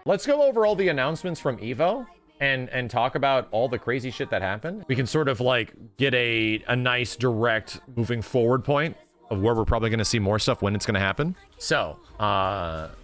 Let's go over all the announcements from EVO and talk about all the crazy shit that happened. We can sort of like get a nice direct moving forward point of where we're probably going to see more stuff when it's going to happen. So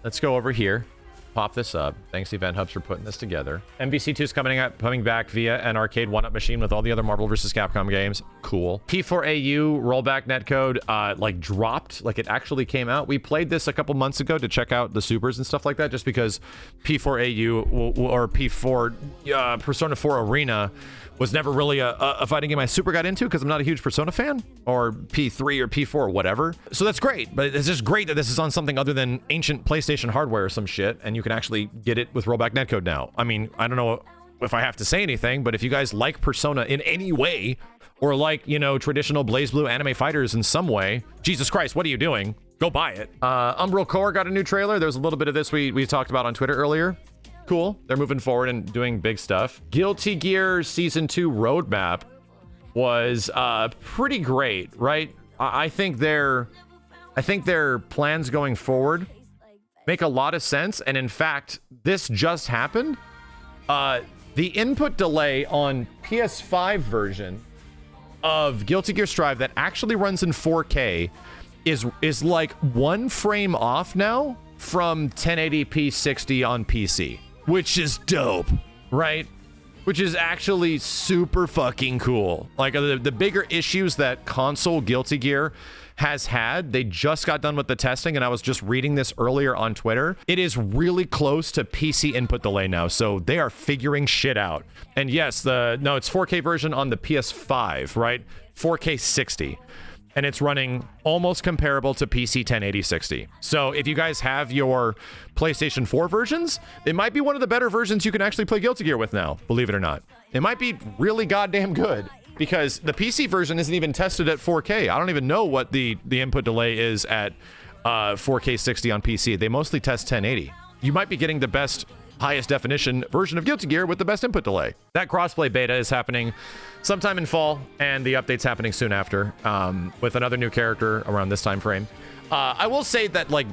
let's go over here. Pop this up. Thanks Event Hubs for putting this together. MVC2 is coming back via an arcade one-up machine with all the other Marvel vs. Capcom games. Cool. P4AU rollback netcode like dropped, like it actually came out. We played this a couple months ago to check out the supers and stuff like that, just because P4AU or P4 Persona 4 Arena was never really a fighting game I super got into because I'm not a huge Persona fan, or P3 or P4 or whatever. So that's great, but it's just great that this is on something other than ancient PlayStation hardware or some shit, and you can actually get it with rollback netcode now. I mean, I don't know if I have to say anything, but if you guys like Persona in any way, or like, you know, traditional BlazBlue anime fighters in some way, Jesus Christ, what are you doing? Go buy it. Umbral Core got a new trailer. There was a little bit of this we talked about on Twitter earlier. Cool. They're moving forward and doing big stuff. Guilty Gear Season 2 roadmap was pretty great, right? I think their plans going forward make a lot of sense. And in fact, this just happened. The input delay on PS5 version of Guilty Gear Strive that actually runs in 4K is like 1 frame off now from 1080p 60 on PC, which is dope, right? Which is actually super fucking cool. Like the bigger issues that console Guilty Gear has had, they just got done with the testing, and I was just reading this earlier on Twitter. It is really close to PC input delay now, so they are figuring shit out. And yes, it's 4K version on the PS5, right? 4K 60. And it's running almost comparable to PC 1080 60. So if you guys have your PlayStation 4 versions, it might be one of the better versions you can actually play Guilty Gear with now, believe it or not. It might be really goddamn good, because the PC version isn't even tested at 4K. I don't even know what the input delay is at 4K 60 on PC. They mostly test 1080. You might be getting the best highest definition version of Guilty Gear with the best input delay. That crossplay beta is happening sometime in fall, and the update's happening soon after, with another new character around this time frame. I will say that like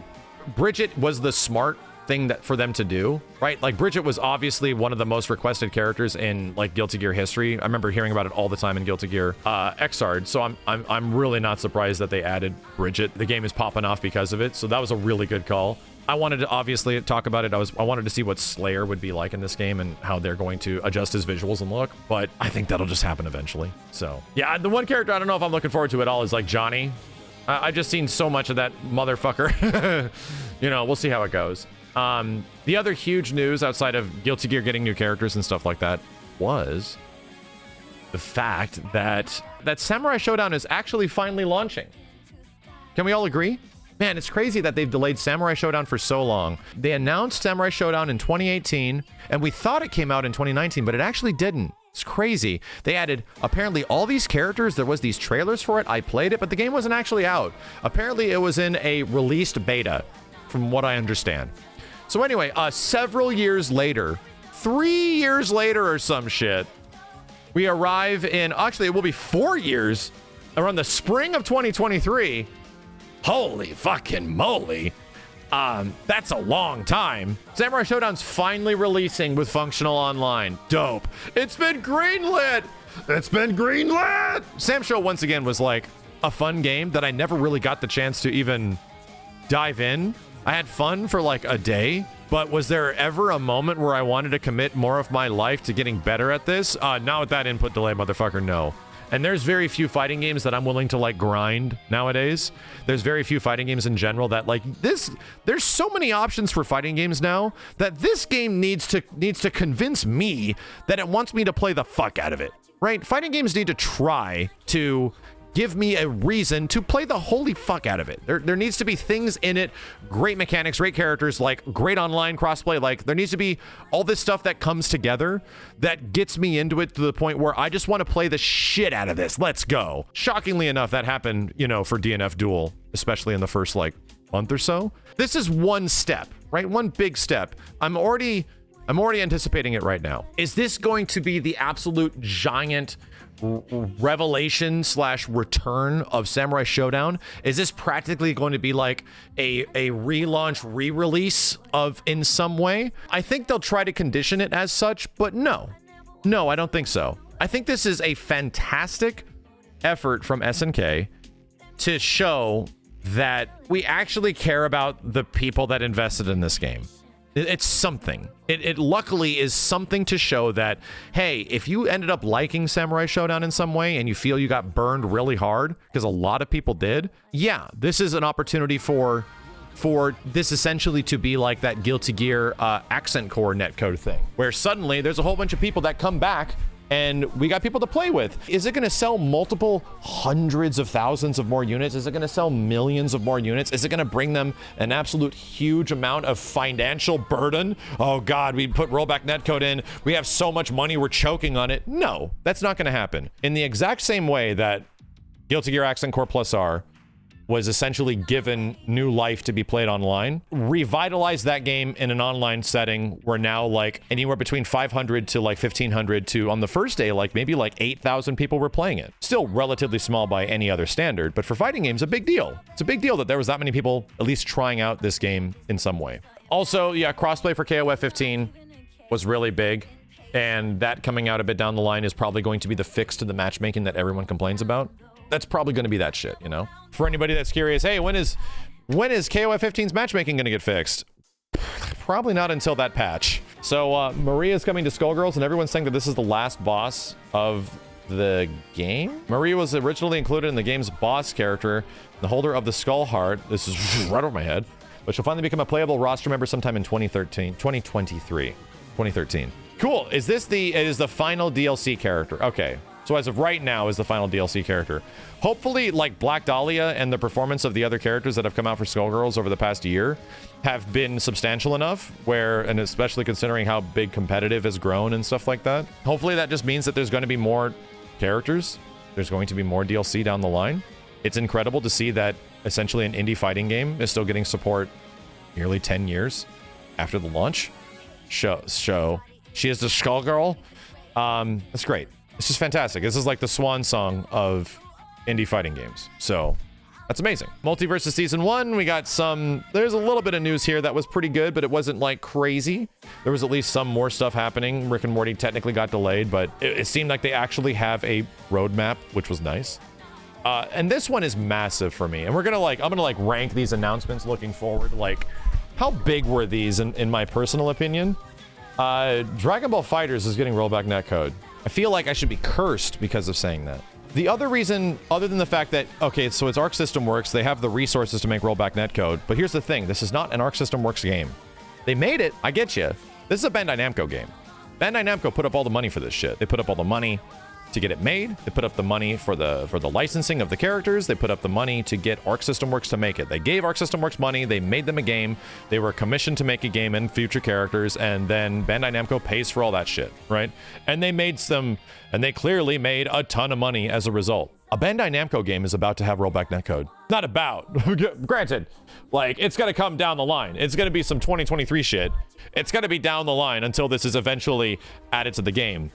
Bridget was the smart thing for them to do, right? Like Bridget was obviously one of the most requested characters in like Guilty Gear history. I remember hearing about it all the time in Guilty Gear Xrd, so I'm really not surprised that they added Bridget. The game is popping off because of it, so that was a really good call. I wanted to obviously talk about it. I wanted to see what Slayer would be like in this game and how they're going to adjust his visuals and look, but I think that'll just happen eventually. So yeah, the one character I don't know if I'm looking forward to at all is like Johnny. I just seen so much of that motherfucker. You know, we'll see how it goes. The other huge news outside of Guilty Gear getting new characters and stuff like that was the fact that Samurai Showdown is actually finally launching. Can we all agree? Man, it's crazy that they've delayed Samurai Showdown for so long. They announced Samurai Showdown in 2018, and we thought it came out in 2019, but it actually didn't. It's crazy. They added apparently all these characters. There was these trailers for it. I played it, but the game wasn't actually out. Apparently, it was in a released beta, from what I understand. So anyway, several years later, 3 years later or some shit, we arrive in, actually, it will be 4 years, around the spring of 2023. Holy fucking moly. That's a long time. Samurai Showdown's finally releasing with functional online. Dope. It's been greenlit. It's been greenlit. Sam Show once again was like a fun game that I never really got the chance to even dive in. I had fun for like a day, but was there ever a moment where I wanted to commit more of my life to getting better at this? Not with that input delay, motherfucker, no. And there's very few fighting games that I'm willing to like grind nowadays. There's very few fighting games in general that like this. There's so many options for fighting games now that this game needs to convince me that it wants me to play the fuck out of it, right? Fighting games need to try to give me a reason to play the holy fuck out of it. There needs to be things in it, great mechanics, great characters, like great online crossplay. Like there needs to be all this stuff that comes together that gets me into it to the point where I just want to play the shit out of this. Let's go. Shockingly enough, that happened, you know, for DNF Duel, especially in the first like month or so. This is one step, right? One big step. I'm already I'm already anticipating it right now. Is this going to be the absolute giant revelation slash return of Samurai Showdown? Is this practically going to be like a relaunch, re-release of in some way? I think they'll try to condition it as such, but no, I don't think so. I think this is a fantastic effort from SNK to show that we actually care about the people that invested in this game. It's something. It luckily is something to show that, hey, if you ended up liking Samurai Showdown in some way and you feel you got burned really hard, because a lot of people did, yeah, this is an opportunity for this essentially to be like that Guilty Gear accent core netcode thing, where suddenly there's a whole bunch of people that come back and we got people to play with. Is it going to sell multiple hundreds of thousands of more units? Is it going to sell millions of more units? Is it going to bring them an absolute huge amount of financial burden? Oh God, we put rollback netcode in. We have so much money, we're choking on it. No, that's not going to happen. In the exact same way that Guilty Gear Accent Core Plus R was essentially given new life to be played online, revitalized that game in an online setting where now like anywhere between 500 to like 1,500 to on the first day, like maybe like 8,000 people were playing it. Still relatively small by any other standard, but for fighting games, a big deal. It's a big deal that there was that many people at least trying out this game in some way. Also, yeah, crossplay for KOF 15 was really big. And that coming out a bit down the line is probably going to be the fix to the matchmaking that everyone complains about. That's probably going to be that shit, you know? For anybody that's curious, hey, when is KOF 15's matchmaking going to get fixed? Probably not until that patch. So Maria's coming to Skullgirls, and everyone's saying that this is the last boss of the game. Maria was originally included in the game's boss character, the holder of the Skull Heart. This is right over my head. But she'll finally become a playable roster member sometime in 2013. Cool. Is this the final DLC character? Okay. So as of right now is the final DLC character. Hopefully, like Black Dahlia and the performance of the other characters that have come out for Skullgirls over the past year have been substantial enough where, and especially considering how big competitive has grown and stuff like that, hopefully that just means that there's going to be more characters. There's going to be more DLC down the line. It's incredible to see that essentially an indie fighting game is still getting support nearly 10 years after the launch. She is the Skullgirl. That's great. It's just fantastic. This is like the swan song of indie fighting games. So that's amazing. Multiverse Season 1, we got there's a little bit of news here that was pretty good, but it wasn't like crazy. There was at least some more stuff happening. Rick and Morty technically got delayed, but it seemed like they actually have a roadmap, which was nice. And this one is massive for me. And I'm gonna rank these announcements looking forward. Like, how big were these in my personal opinion? Dragon Ball FighterZ is getting rollback netcode. I feel like I should be cursed because of saying that. The other reason, other than the fact that, okay, so it's Arc System Works, they have the resources to make rollback netcode, but here's the thing, this is not an Arc System Works game. They made it, I get you. This is a Bandai Namco game. Bandai Namco put up all the money for this shit. They put up all the money to get it made. They put up the money for the licensing of the characters. They put up the money to get Arc System Works to make it. They gave Arc System Works money. They made them a game. They were commissioned to make a game and future characters, and then Bandai Namco pays for all that shit, right? And they clearly made a ton of money as a result. A Bandai Namco game is about to have rollback netcode. Not about. Granted, like, it's gonna come down the line. It's gonna be some 2023 shit. It's gonna be down the line until this is eventually added to the game.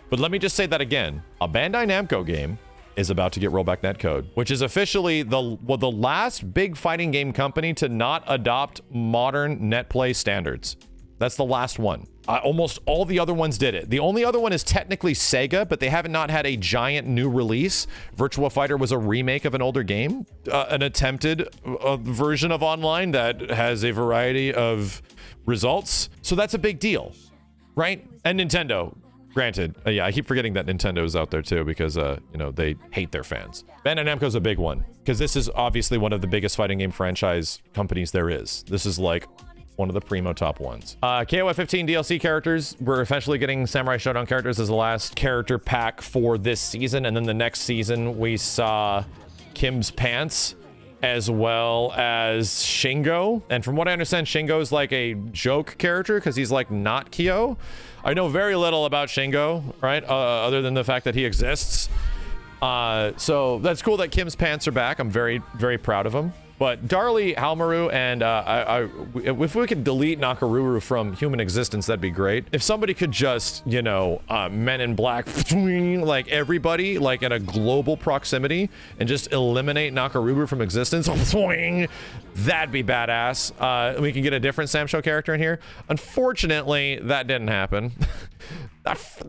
But let me just say that again. A Bandai Namco game is about to get rollback netcode, which is officially the last big fighting game company to not adopt modern netplay standards. That's the last one. Almost all the other ones did it. The only other one is technically Sega, but they have not had a giant new release. Virtua Fighter was a remake of an older game, an attempted version of online that has a variety of results. So that's a big deal, right? And Nintendo. Granted, yeah, I keep forgetting that Nintendo is out there too because, you know, they hate their fans. Bandai Namco's a big one because this is obviously one of the biggest fighting game franchise companies there is. This is like one of the primo top ones. KOF 15 DLC characters. We're eventually getting Samurai Showdown characters as the last character pack for this season. And then the next season, we saw Kim's Pants as well as Shingo. And from what I understand, Shingo's like a joke character because he's like not Kyo. I know very little about Shingo, right? Other than the fact that he exists. So that's cool that Kim's Pants are back. I'm very, very proud of him. But Darlie, Halmaru, and if we could delete Nakaruru from human existence, that'd be great. If somebody could just, you know, Men in Black, like everybody, like in a global proximity, and just eliminate Nakaruru from existence, that'd be badass. We can get a different Sam Show character in here. Unfortunately, that didn't happen.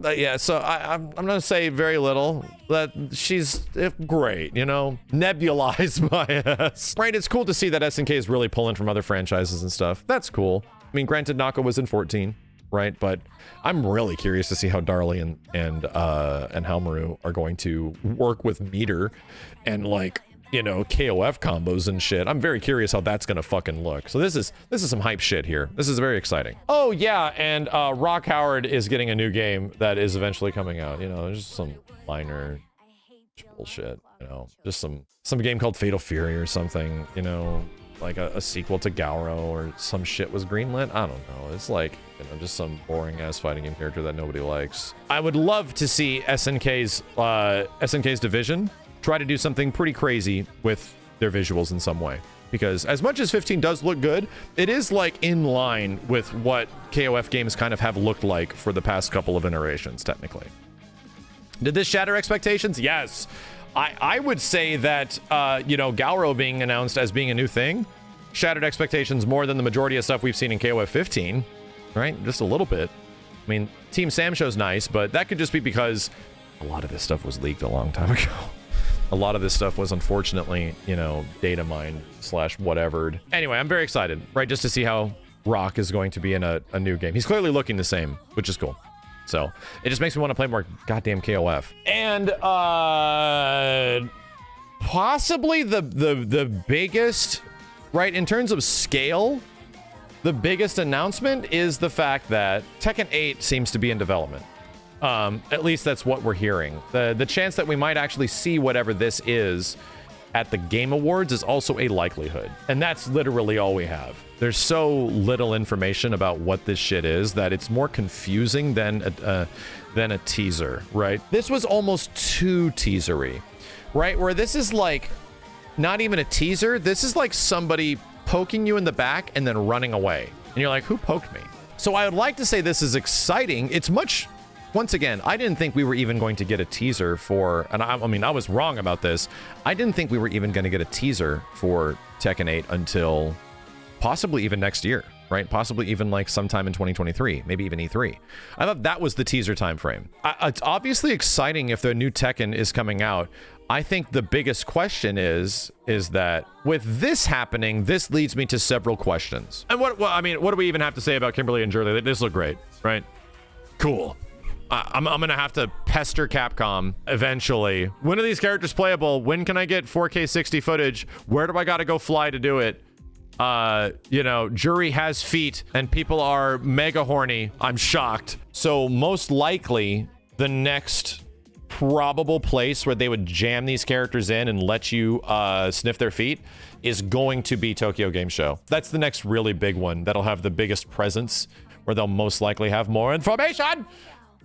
Yeah, so I'm gonna say very little. That she's great, you know, nebulized my ass. Right, it's cool to see that SNK is really pulling from other franchises and stuff. That's cool. I mean, granted, Naka was in 14, right? But I'm really curious to see how Darlie and Halmaru are going to work with Meter and, like, you know, KOF combos and shit. I'm very curious how that's gonna fucking look. So this is some hype shit here. This is very exciting. Oh yeah, and Rock Howard is getting a new game that is eventually coming out. You know, there's just some minor bullshit, you know, just some game called Fatal Fury or something, you know, like a sequel to Gauro or some shit was greenlit. I don't know. It's like, you know, just some boring ass fighting game character that nobody likes. I would love to see SNK's Division try to do something pretty crazy with their visuals in some way, because as much as 15 does look good, it is like in line with what KOF games kind of have looked like for the past couple of iterations. Technically, did this shatter expectations? Yes. I would say that you know, Gauro being announced as being a new thing shattered expectations more than the majority of stuff we've seen in KOF 15, right? Just a little bit. I mean, Team Sam Show's nice, but that could just be because a lot of this stuff was leaked a long time ago. A lot of this stuff was unfortunately, you know, data mined / whatevered. Anyway, I'm very excited, right? Just to see how Rock is going to be in a new game. He's clearly looking the same, which is cool. So it just makes me want to play more goddamn KOF. And possibly the biggest, right, in terms of scale, the biggest announcement is the fact that Tekken 8 seems to be in development. At least that's what we're hearing. The chance that we might actually see whatever this is at the Game Awards is also a likelihood. And that's literally all we have. There's so little information about what this shit is that it's more confusing than a teaser, right? This was almost too teasery, right? Where this is like not even a teaser. This is like somebody poking you in the back and then running away. And you're like, who poked me? So I would like to say this is exciting. It's much... Once again, I didn't think we were even going to get a teaser for, and I mean, I was wrong about this. I didn't think we were even going to get a teaser for Tekken 8 until possibly even next year, right? Possibly even like sometime in 2023, maybe even E3. I thought that was the teaser time frame. It's obviously exciting if the new Tekken is coming out. I think the biggest question is that with this happening, this leads me to several questions. And what do we even have to say about Kimberly and Jurley? This look great, right? Cool. I'm gonna have to pester Capcom eventually. When are these characters playable? When can I get 4K 60 footage? Where do I gotta go fly to do it? You know, Jury has feet and people are mega horny. I'm shocked. So most likely the next probable place where they would jam these characters in and let you sniff their feet is going to be Tokyo Game Show. That's the next really big one that'll have the biggest presence, where they'll most likely have more information.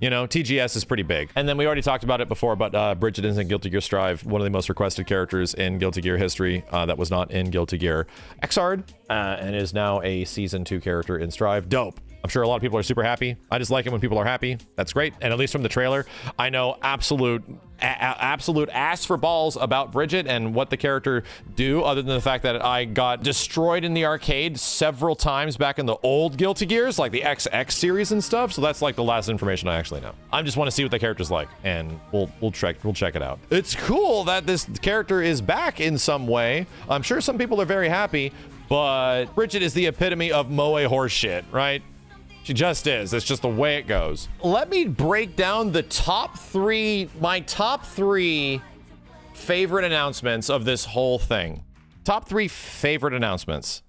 You know, TGS is pretty big. And then we already talked about it before, but Bridget is in Guilty Gear Strive, one of the most requested characters in Guilty Gear history that was not in Guilty Gear Xrd, and is now a Season 2 character in Strive. Dope. I'm sure a lot of people are super happy. I just like it when people are happy. That's great. And at least from the trailer, I know absolute ass for balls about Bridget and what the character do, other than the fact that I got destroyed in the arcade several times back in the old Guilty Gears, like the XX series and stuff. So that's like the last information I actually know. I just want to see what the character's like, and we'll check it out. It's cool that this character is back in some way. I'm sure some people are very happy, but Bridget is the epitome of moe horseshit, right? She just is. It's just the way it goes. Let me break down the my top three favorite announcements of this whole thing. Top three favorite announcements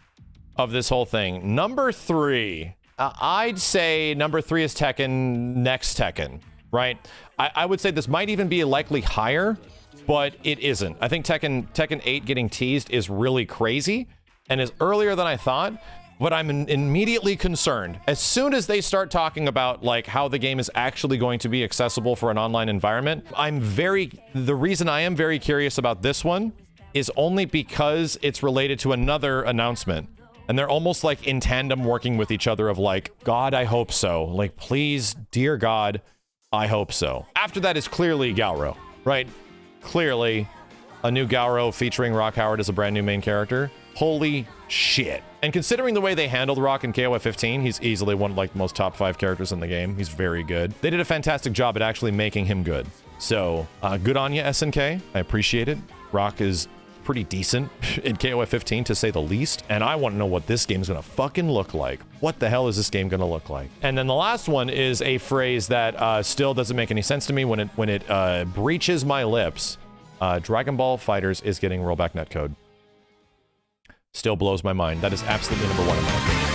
of this whole thing. Number three, I'd say number three is Tekken, next Tekken, right? I would say this might even be likely higher, but it isn't. I think Tekken 8 getting teased is really crazy and is earlier than I thought. But I'm immediately concerned as soon as they start talking about like how the game is actually going to be accessible for an online environment. The reason I am very curious about this one is only because it's related to another announcement. And they're almost like in tandem working with each other of like, God, I hope so. Like, please, dear God, I hope so. After that is clearly Gauro, right? Clearly, a new Gauro featuring Rock Howard as a brand new main character. Holy shit. And considering the way they handled Rock in KOF 15, he's easily one of like the most top 5 characters in the game. He's very good. They did a fantastic job at actually making him good. So, good on you, SNK. I appreciate it. Rock is pretty decent in KOF 15 to say the least, and I want to know what this game is gonna fucking look like. What the hell is this game gonna look like? And then the last one is a phrase that still doesn't make any sense to me when it breaches my lips. Dragon Ball FighterZ is getting rollback netcode. Still blows my mind. That is absolutely #1 in my opinion.